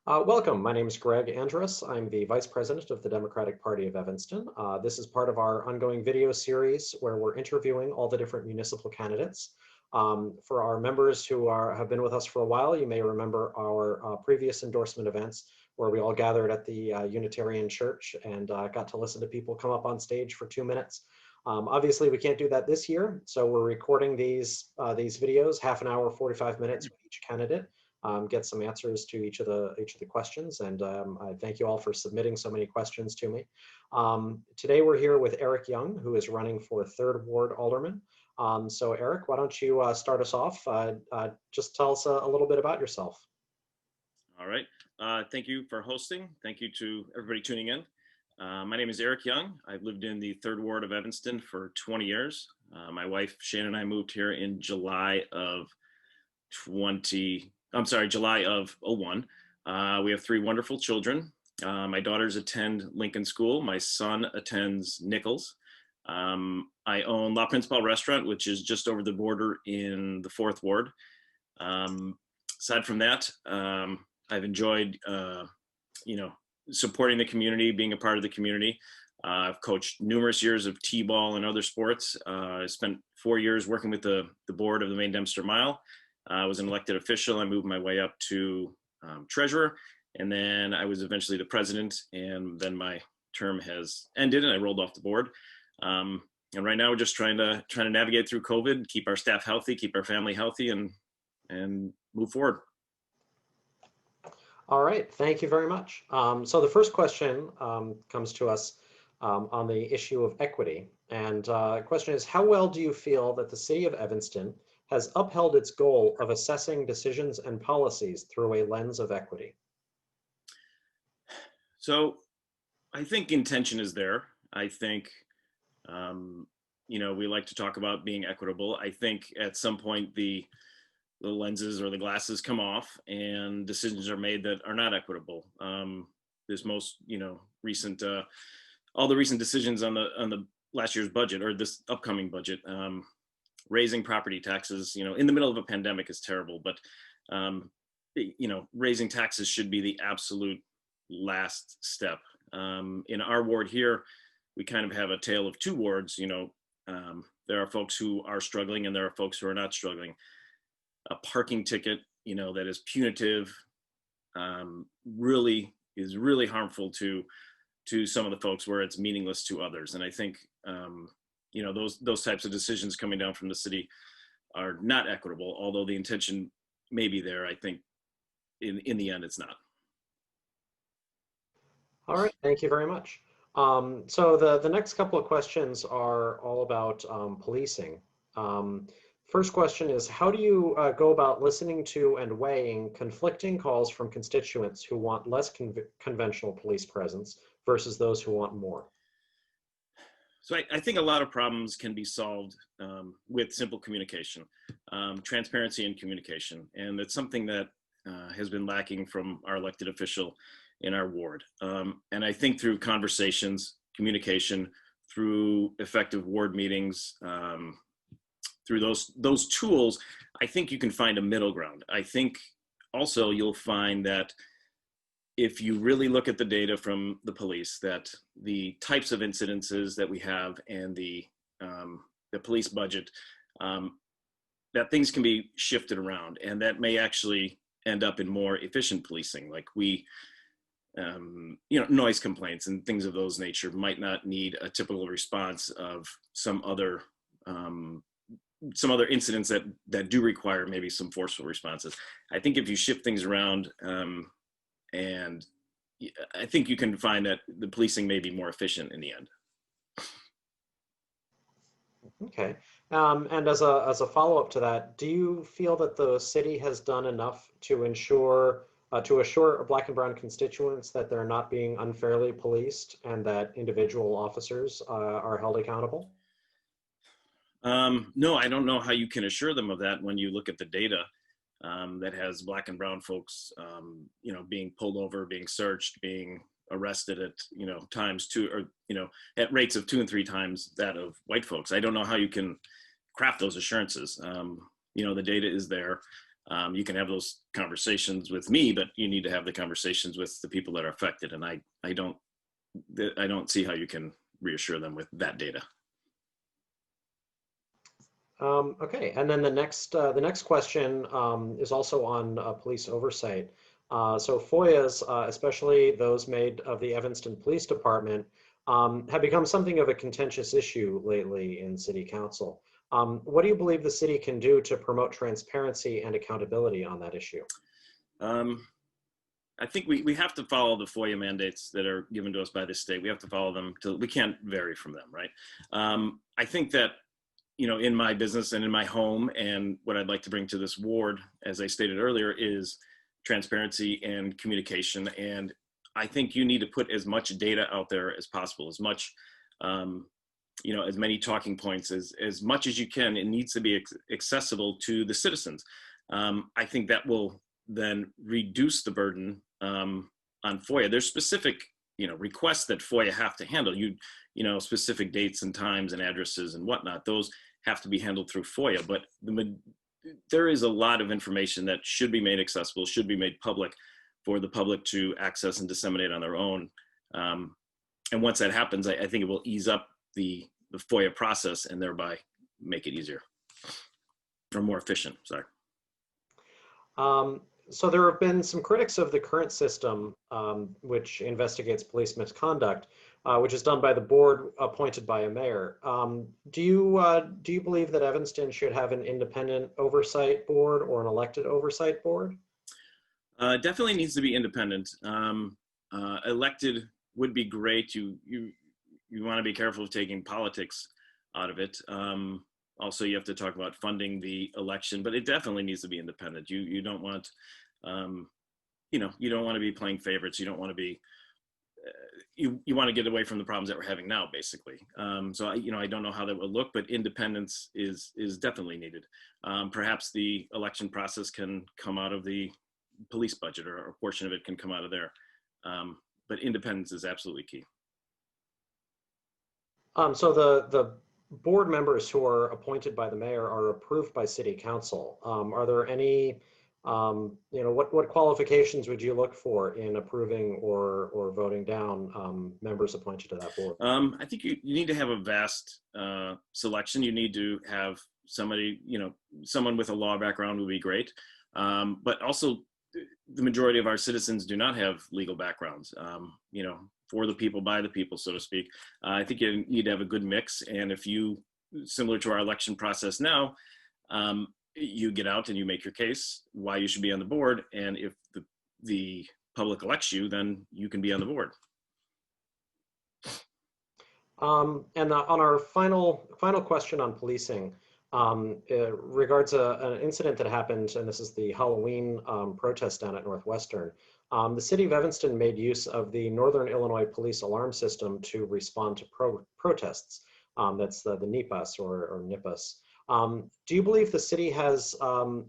Welcome. My name is Greg Andrus. I'm the Vice President of the Democratic Party of Evanston. This is part of our ongoing video series where we're interviewing all the different municipal candidates. For our members who have been with us for a while, you may remember our previous endorsement events where we all gathered at the Unitarian Church and got to listen to people come up on stage for 2 minutes. Obviously, we can't do that this year, so we're recording these videos, half an hour, 45 minutes with each candidate. Get some answers to each of the questions, and I thank you all for submitting so many questions to me. Today we're here with Eric Young, who is running for 3rd Ward Alderman. So Eric, why don't you start us off? Just tell us a little bit about yourself. All right. Thank you for hosting. Thank you to everybody tuning in. My name is Eric Young. I've lived in the 3rd Ward of Evanston for 20 years. My wife, Shannon, and I moved here in July of 01. We have 3 wonderful children. My daughters attend Lincoln School. My son attends Nichols. I own La Principal Restaurant, which is just over the border in the 4th Ward. Aside from that, I've enjoyed, supporting the community, being a part of the community. I've coached numerous years of T-ball and other sports. I spent 4 years working with the board of the main Dempster Mile. I was an elected official. I moved my way up to treasurer, and then I was eventually the president, and then my term has ended and I rolled off the board. And right now we're just trying to navigate through COVID, keep our staff healthy, keep our family healthy, and move forward. All right, thank you very much. So the first question comes to us on the issue of equity. And the question is, how well do you feel that the city of Evanston has upheld its goal of assessing decisions and policies through a lens of equity? So I think intention is there. I think, we like to talk about being equitable. I think at some point the lenses or the glasses come off and decisions are made that are not equitable. This most, recent, all the recent decisions on the last year's budget or this upcoming budget, raising property taxes, in the middle of a pandemic is terrible, but, raising taxes should be the absolute last step. In our ward here, we kind of have a tale of 2 wards. There are folks who are struggling and there are folks who are not struggling. A parking ticket, that is punitive, really is really harmful to some of the folks where it's meaningless to others. And I think, those types of decisions coming down from the city are not equitable, although the intention may be there. I think in the end, it's not. All right, thank you very much. So the next couple of questions are all about policing. First question is, how do you go about listening to and weighing conflicting calls from constituents who want less conventional police presence versus those who want more? So I think a lot of problems can be solved with simple communication, transparency and communication. And it's something that has been lacking from our elected official in our ward. And I think through conversations, communication, through effective ward meetings, through those tools, I think you can find a middle ground. I think also you'll find that if you really look at the data from the police, that the types of incidences that we have and the police budget, that things can be shifted around, and that may actually end up in more efficient policing. Like noise complaints and things of those nature might not need a typical response of some other incidents that do require maybe some forceful responses. I think if you shift things around, and I think you can find that the policing may be more efficient in the end. Okay. And as a follow-up to that, do you feel that the city has done enough to assure Black and brown constituents that they're not being unfairly policed and that individual officers are held accountable? No, I don't know how you can assure them of that when you look at the data that has Black and brown folks, being pulled over, being searched, being arrested at, times 2 or, at rates of 2 and 3 times that of white folks. I don't know how you can craft those assurances. The data is there. You can have those conversations with me, but you need to have the conversations with the people that are affected. And I don't see how you can reassure them with that data. Okay, and then the next question is also on police oversight. So FOIAs, especially those made of the Evanston Police Department, have become something of a contentious issue lately in City Council. What do you believe the city can do to promote transparency and accountability on that issue? I think we have to follow the FOIA mandates that are given to us by the state. We have to follow them we can't vary from them, right? I think that, in my business and in my home, and what I'd like to bring to this ward, as I stated earlier, is transparency and communication. And I think you need to put as much data out there as possible, as much, as many talking points as much as you can. It needs to be accessible to the citizens. I think that will then reduce the burden on FOIA. There's specific, requests that FOIA have to handle. Specific dates and times and addresses and whatnot. Those have to be handled through FOIA. But there is a lot of information that should be made accessible, should be made public for the public to access and disseminate on their own. And once that happens, I think it will ease up the FOIA process and thereby make it easier or more efficient. Sorry. So there have been some critics of the current system, which investigates police misconduct, which is done by the board appointed by a mayor. Do you believe that Evanston should have an independent oversight board or an elected oversight board? Definitely needs to be independent. Elected would be great. You want to be careful of taking politics out of it. Also, you have to talk about funding the election, but it definitely needs to be independent. You don't want, you don't want to be playing favorites. You don't want to be, you want to get away from the problems that we're having now, basically. So I don't know how that will look, but independence is definitely needed. Perhaps the election process can come out of the police budget, or a portion of it can come out of there. But independence is absolutely key. So the board members who are appointed by the mayor are approved by city council. Are there any, what qualifications would you look for in approving or voting down members appointed to that board? I think you need to have a vast selection. You need to have somebody, someone with a law background would be great. But also the majority of our citizens do not have legal backgrounds, for the people, by the people, so to speak. I think you need to have a good mix. And if you, similar to our election process now, you get out and you make your case why you should be on the board. And if the public elects you, then you can be on the board. And on our final question on policing, it regards an incident that happened, and this is the Halloween protest down at Northwestern. The city of Evanston made use of the Northern Illinois Police Alarm System to respond to protests. That's the NIPAs or NIPAs. Do you believe the city has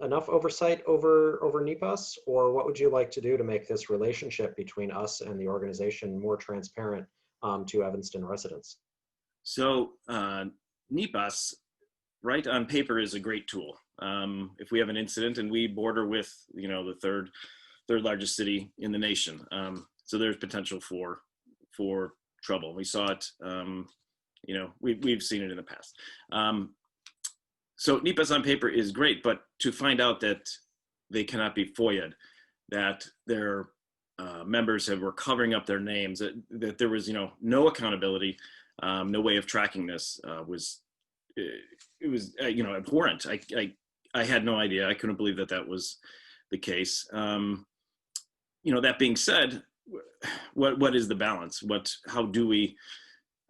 enough oversight over NIPAs, or what would you like to do to make this relationship between us and the organization more transparent to Evanston residents? So NIPAs, right on paper, is a great tool. If we have an incident, and we border with, the third largest city in the nation, so there's potential for trouble. We saw it. We've seen it in the past. So NIPAs on paper is great, but to find out that they cannot be FOIA'd, that their members were covering up their names, that there was no accountability, no way of tracking this, was abhorrent. I had no idea. I couldn't believe that was the case. That being said, what is the balance?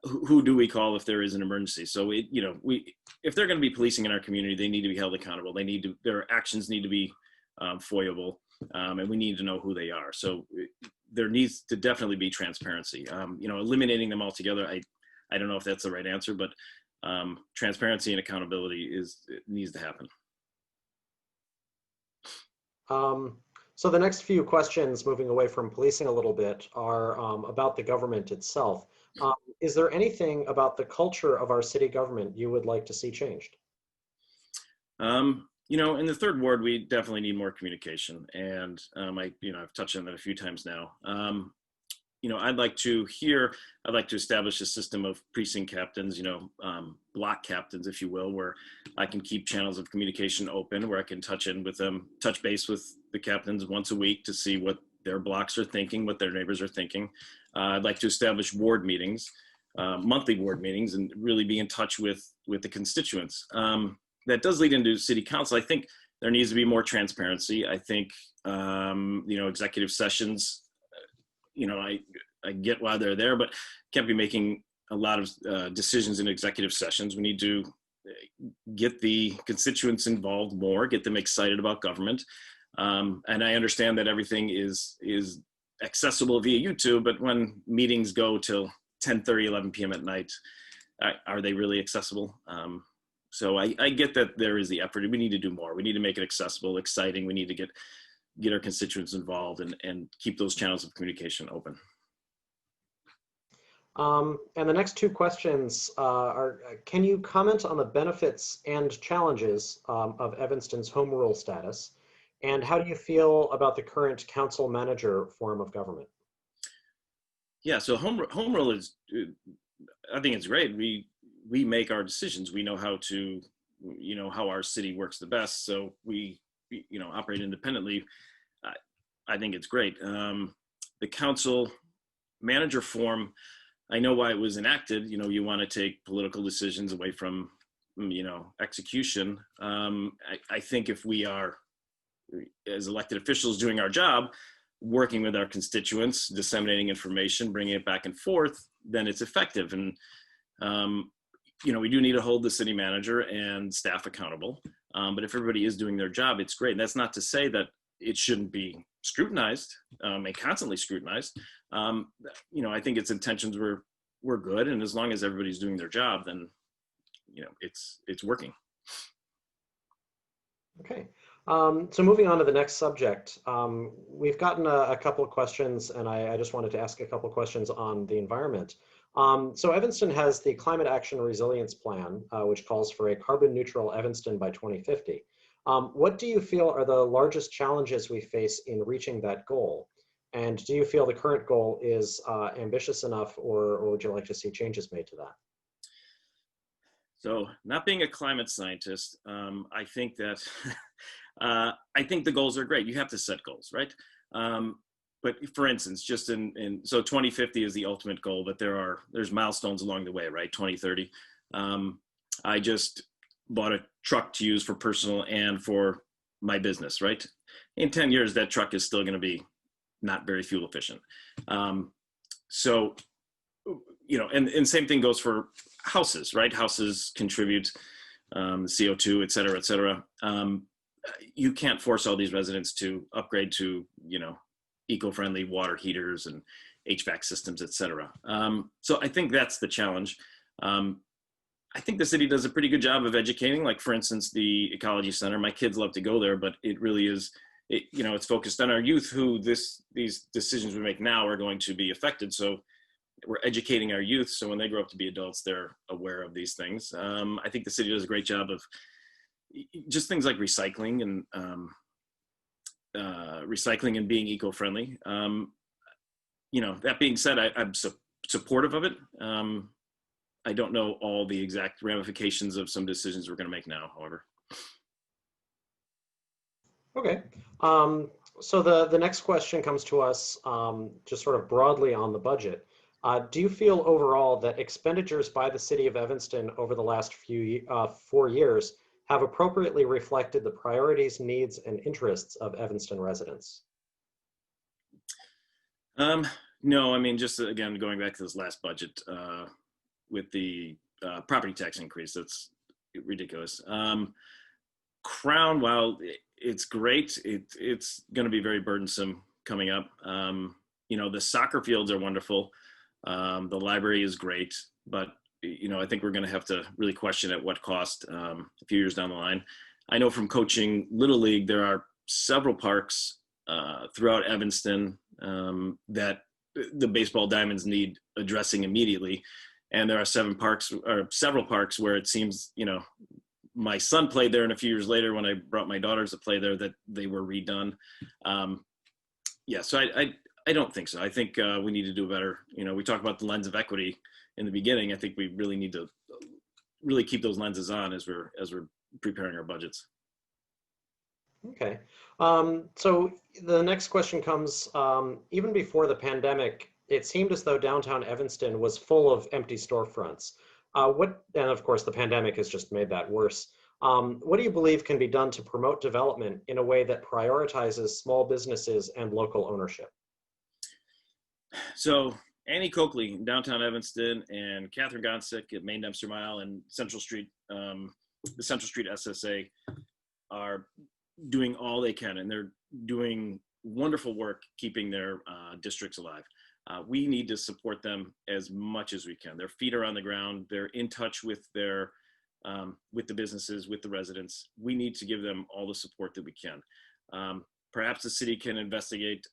Who do we call if there is an emergency? So if they're going to be policing in our community, they need to be held accountable. Their actions need to be FOIAble, and we need to know who they are. So there needs to definitely be transparency. Eliminating them altogether, I don't know if that's the right answer, but transparency and accountability needs to happen. So the next few questions, moving away from policing a little bit, are about the government itself. Is there anything about the culture of our city government you would like to see changed? In the third ward, we definitely need more communication, and I've touched on that a few times now. I'd like to establish a system of precinct captains, block captains, if you will, where I can keep channels of communication open, where I can touch base with the captains once a week to see what their blocks are thinking, what their neighbors are thinking. I'd like to establish ward meetings, monthly ward meetings, and really be in touch with the constituents. That does lead into city council. I think there needs to be more transparency. I think, executive sessions, I get why they're there, but can't be making a lot of decisions in executive sessions. We need to get the constituents involved more, get them excited about government. And I understand that everything is accessible via YouTube, but when meetings go till 10:30, 11 p.m. at night, are they really accessible? So I get that there is the effort. We need to do more. We need to make it accessible, exciting. We need to get our constituents involved and keep those channels of communication open. And the next two questions are, can you comment on the benefits and challenges of Evanston's home rule status? And how do you feel about the current council manager form of government? Yeah, so home rule is, I think it's great. We make our decisions. We know how our city works the best. So we operate independently. I think it's great. The council manager form, I know why it was enacted. You want to take political decisions away from, execution. I think if we are, as elected officials, doing our job, working with our constituents, disseminating information, bringing it back and forth, then it's effective. And, we do need to hold the city manager and staff accountable. But if everybody is doing their job, it's great. And that's not to say that it shouldn't be scrutinized and constantly scrutinized. I think its intentions were good. And as long as everybody's doing their job, then, it's working. Okay. So moving on to the next subject, we've gotten a couple of questions, and I just wanted to ask a couple of questions on the environment. So Evanston has the Climate Action Resilience Plan, which calls for a carbon neutral Evanston by 2050. What do you feel are the largest challenges we face in reaching that goal? And do you feel the current goal is ambitious enough, or would you like to see changes made to that? So, not being a climate scientist, I think that I think the goals are great. You have to set goals, right? But for instance, just so 2050 is the ultimate goal, but there's milestones along the way, right? 2030. I just bought a truck to use for personal and for my business, right? In 10 years, that truck is still going to be not very fuel efficient. So, and same thing goes for houses, right? Houses contribute CO2, et cetera, et cetera. You can't force all these residents to upgrade to, eco-friendly water heaters and HVAC systems, et cetera. So I think that's the challenge. I think the city does a pretty good job of educating. Like, for instance, the Ecology Center, my kids love to go there, but it really is, it's focused on our youth who these decisions we make now are going to be affected. So we're educating our youth, so when they grow up to be adults, they're aware of these things. I think the city does a great job of just things like recycling and being eco-friendly. That being said, I'm supportive of it. I don't know all the exact ramifications of some decisions we're going to make now, however. Okay. So the next question comes to us just sort of broadly on the budget. Do you feel overall that expenditures by the city of Evanston over the last 4 years have appropriately reflected the priorities, needs, and interests of Evanston residents? No, I mean, just again, going back to this last budget with the property tax increase, that's ridiculous. Crown, while it's great, it's going to be very burdensome coming up. The soccer fields are wonderful. The library is great, but I think we're going to have to really question at what cost a few years down the line. I know from coaching Little League, there are several parks throughout Evanston that the baseball diamonds need addressing immediately. And there are several parks where it seems, my son played there, and a few years later when I brought my daughters to play there, that they were redone. Yeah, so I don't think so. I think we need to do better. You know, we talk about the lens of equity in the beginning. I think we really need to really keep those lenses on as we're preparing our budgets. Okay. So the next question comes, even before the pandemic, it seemed as though downtown Evanston was full of empty storefronts. And of course, the pandemic has just made that worse. What do you believe can be done to promote development in a way that prioritizes small businesses and local ownership? So Annie Coakley in downtown Evanston and Catherine Gonsick at Main Dempster Mile and Central Street, the Central Street SSA are doing all they can, and they're doing wonderful work keeping their districts alive. We need to support them as much as we can. Their feet are on the ground. They're in touch with their with the businesses, with the residents. We need to give them all the support that we can. Perhaps the city can investigate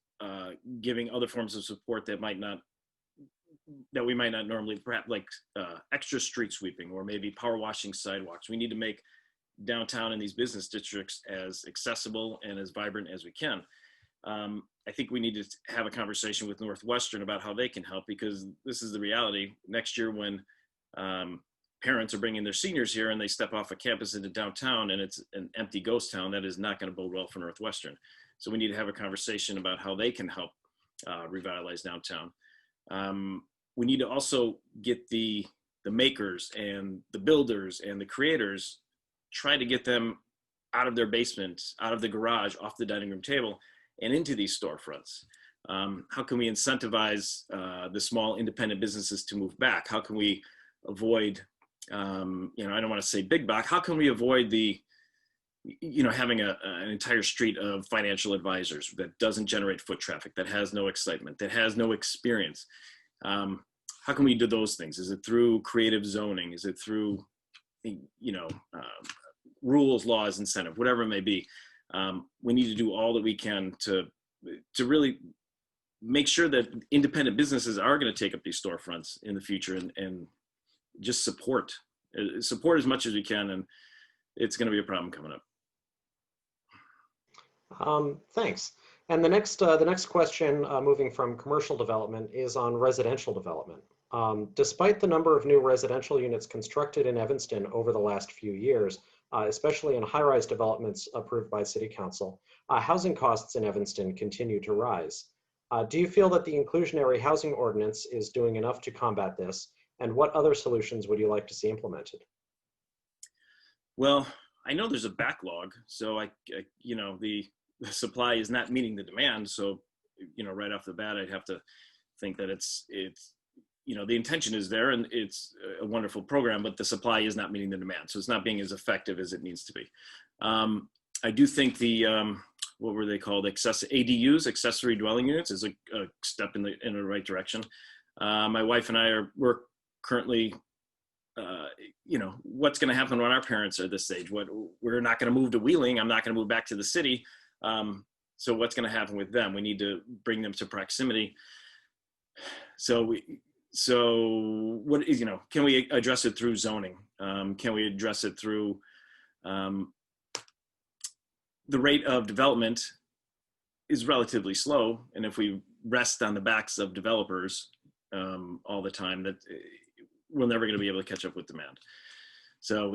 giving other forms of support that we might not normally, perhaps like extra street sweeping or maybe power washing sidewalks. We need to make downtown and these business districts as accessible and as vibrant as we can. I think we need to have a conversation with Northwestern about how they can help, because this is the reality. Next year when parents are bringing their seniors here and they step off a campus into downtown and it's an empty ghost town, that is not going to bode well for Northwestern. So we need to have a conversation about how they can help revitalize downtown. We need to also get the makers and the builders and the creators, try to get them out of their basement, out of the garage, off the dining room table, and into these storefronts. How can we incentivize the small independent businesses to move back? How can we avoid, I don't want to say big box, how can we avoid having an entire street of financial advisors that doesn't generate foot traffic, that has no excitement, that has no experience? How can we do those things? Is it through creative zoning? Is it through, rules, laws, incentive, whatever it may be? We need to do all that we can to really make sure that independent businesses are going to take up these storefronts in the future, and just support as much as we can. And it's going to be a problem coming up. Thanks. And the next question, moving from commercial development, is on residential development. Despite the number of new residential units constructed in Evanston over the last few years, especially in high-rise developments approved by City Council, housing costs in Evanston continue to rise. Do you feel that the inclusionary housing ordinance is doing enough to combat this? And what other solutions would you like to see implemented? Well, I know there's a backlog, so the supply is not meeting the demand. So, right off the bat, I'd have to think that it's the intention is there and it's a wonderful program, but the supply is not meeting the demand. So it's not being as effective as it needs to be. I do think what were they called? ADUs, accessory dwelling units, is a step in the right direction. My wife and we're currently, what's going to happen when our parents are this age? We're not going to move to Wheeling. I'm not going to move back to the city. So what's going to happen with them? We need to bring them to proximity. So can we address it through zoning? Can we address it through the rate of development is relatively slow, and if we rest on the backs of developers all the time, that we're never going to be able to catch up with demand. So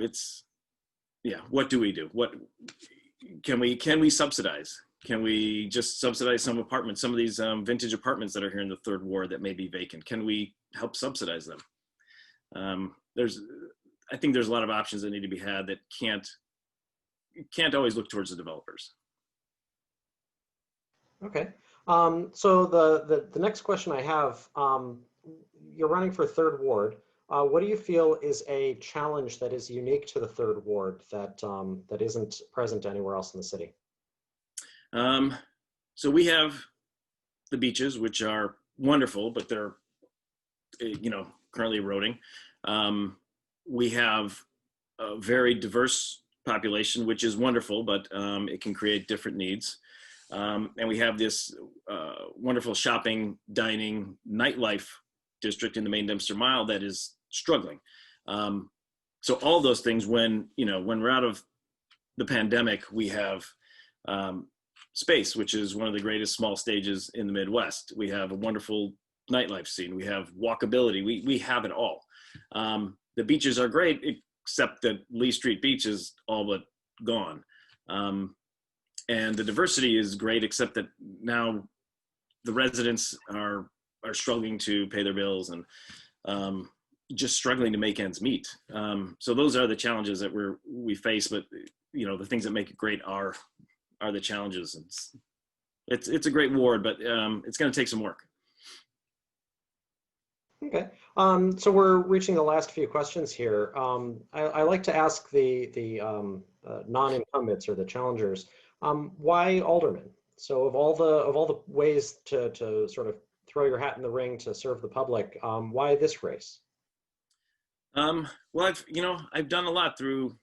what do we do? What can we subsidize? Can we just subsidize some apartments, some of these vintage apartments that are here in the Third Ward that may be vacant? Can we help subsidize them? I think there's a lot of options that need to be had that can't always look towards the developers. Okay. So the next question I have, you're running for Third Ward. What do you feel is a challenge that is unique to the Third Ward that isn't present anywhere else in the city? So we have the beaches, which are wonderful, but they're, currently eroding. We have a very diverse population, which is wonderful, but it can create different needs. And we have this wonderful shopping, dining, nightlife district in the Main Dempster Mile that is struggling. so all those things, when we're out of the pandemic, we have space, which is one of the greatest small stages in the Midwest. We have a wonderful nightlife scene. We have walkability. We have it all. The beaches are great, except that Lee Street Beach is all but gone. And the diversity is great, except that now the residents are struggling to pay their bills and just struggling to make ends meet. So those are the challenges that we face, but the things that make it great are the challenges. It's a great ward, but it's going to take some work. Okay, so we're reaching the last few questions here. I like to ask the non-incumbents or the challengers, why Alderman? So of all the ways to sort of throw your hat in the ring to serve the public, why this race? Well, I've done a lot through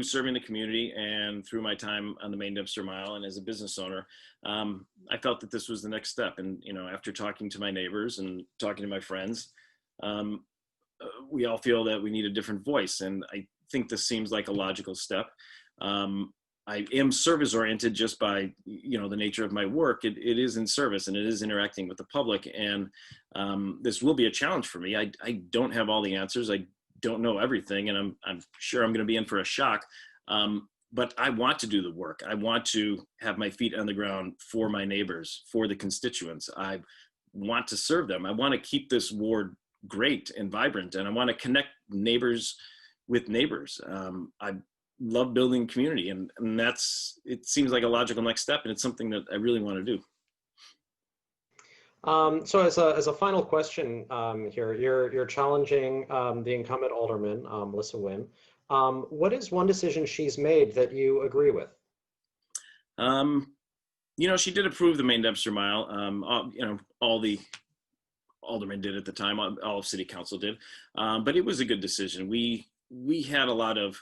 serving the community and through my time on the main Dempster Mile and as a business owner. I felt that this was the next step. And, after talking to my neighbors and talking to my friends, we all feel that we need a different voice. And I think this seems like a logical step. I am service oriented just by, the nature of my work. It is in service and it is interacting with the public. And this will be a challenge for me. I don't have all the answers. I don't know everything, and I'm sure I'm going to be in for a shock. But I want to do the work. I want to have my feet on the ground for my neighbors, for the constituents. I want to serve them. I want to keep this ward great and vibrant, and I want to connect neighbors with neighbors. I love building community, and it seems like a logical next step, and it's something that I really want to do. So as a final question here, you're challenging the incumbent alderman, Melissa Wynn. What is one decision she's made that you agree with? She did approve the main Dempster Mile. All the aldermen did at the time, all of city council did, but it was a good decision. We had a lot of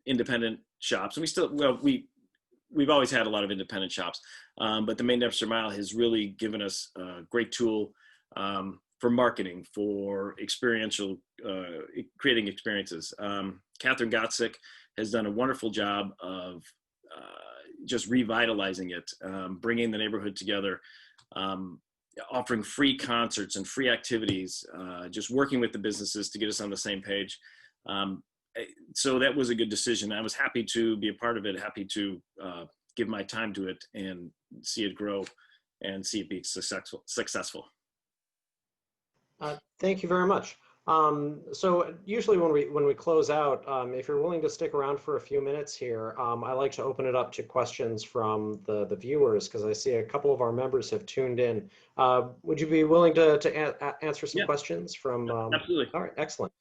independent shops, and we've always had a lot of independent shops, but the main Dempster Mile has really given us a great tool for marketing, for experiential, creating experiences. Catherine Gottsick has done a wonderful job of just revitalizing it, bringing the neighborhood together, offering free concerts and free activities, just working with the businesses to get us on the same page. So that was a good decision. I was happy to be a part of it, happy to give my time to it and see it grow and see it be successful. Thank you very much. So usually when we close out, if you're willing to stick around for a few minutes here, I like to open it up to questions from the viewers, because I see a couple of our members have tuned in. Would you be willing to answer some questions from? Absolutely. All right, excellent.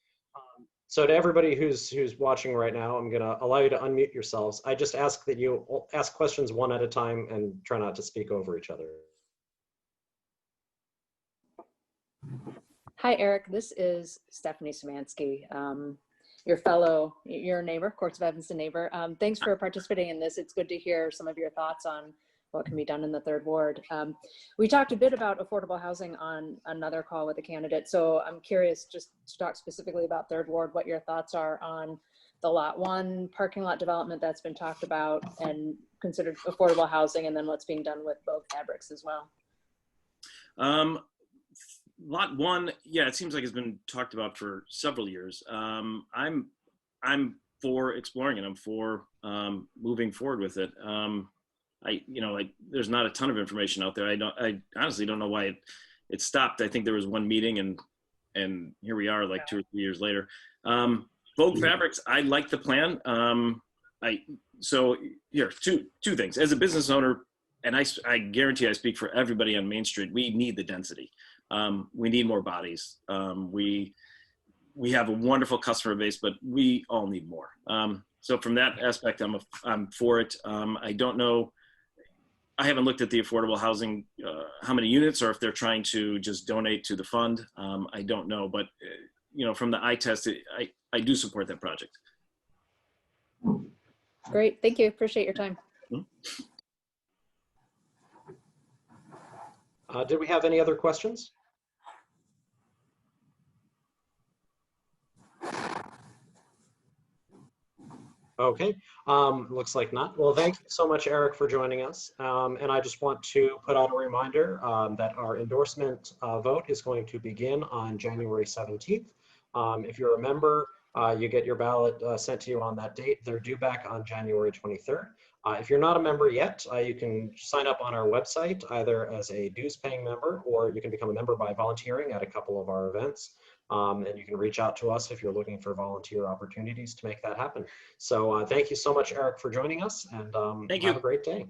So to everybody who's watching right now, I'm going to allow you to unmute yourselves. I just ask that you ask questions one at a time and try not to speak over each other. Hi, Eric. This is Stephanie Szymanski, your neighbor, Courts of Evanston neighbor. Thanks for participating in this. It's good to hear some of your thoughts on what can be done in the third ward. We talked a bit about affordable housing on another call with a candidate. So I'm curious just to talk specifically about third ward, what your thoughts are on the lot 1 parking lot development that's been talked about and considered affordable housing, and then what's being done with both fabrics as well. Lot 1, yeah, it seems like it's been talked about for several years. I'm for exploring it. I'm for moving forward with it. There's not a ton of information out there. I honestly don't know why it stopped. I think there was one meeting and here we are like 2 or 3 years later. Vogue Fabrics, I like the plan. So here, two things. As a business owner, and I guarantee I speak for everybody on Main Street, we need the density. We need more bodies. We have a wonderful customer base, but we all need more. So from that aspect, I'm for it. I don't know. I haven't looked at the affordable housing, how many units, or if they're trying to just donate to the fund. I don't know, but from the eye test, I do support that project. Great, thank you. Appreciate your time. Did we have any other questions? Okay, looks like not. Well, thank you so much, Eric, for joining us. And I just want to put out a reminder that our endorsement vote is going to begin on January 17th. If you're a member, you get your ballot sent to you on that date. They're due back on January 23rd. If you're not a member yet, you can sign up on our website either as a dues paying member, or you can become a member by volunteering at a couple of our events. And you can reach out to us if you're looking for volunteer opportunities to make that happen. So thank you so much, Eric, for joining us, and Thank have you. a great day.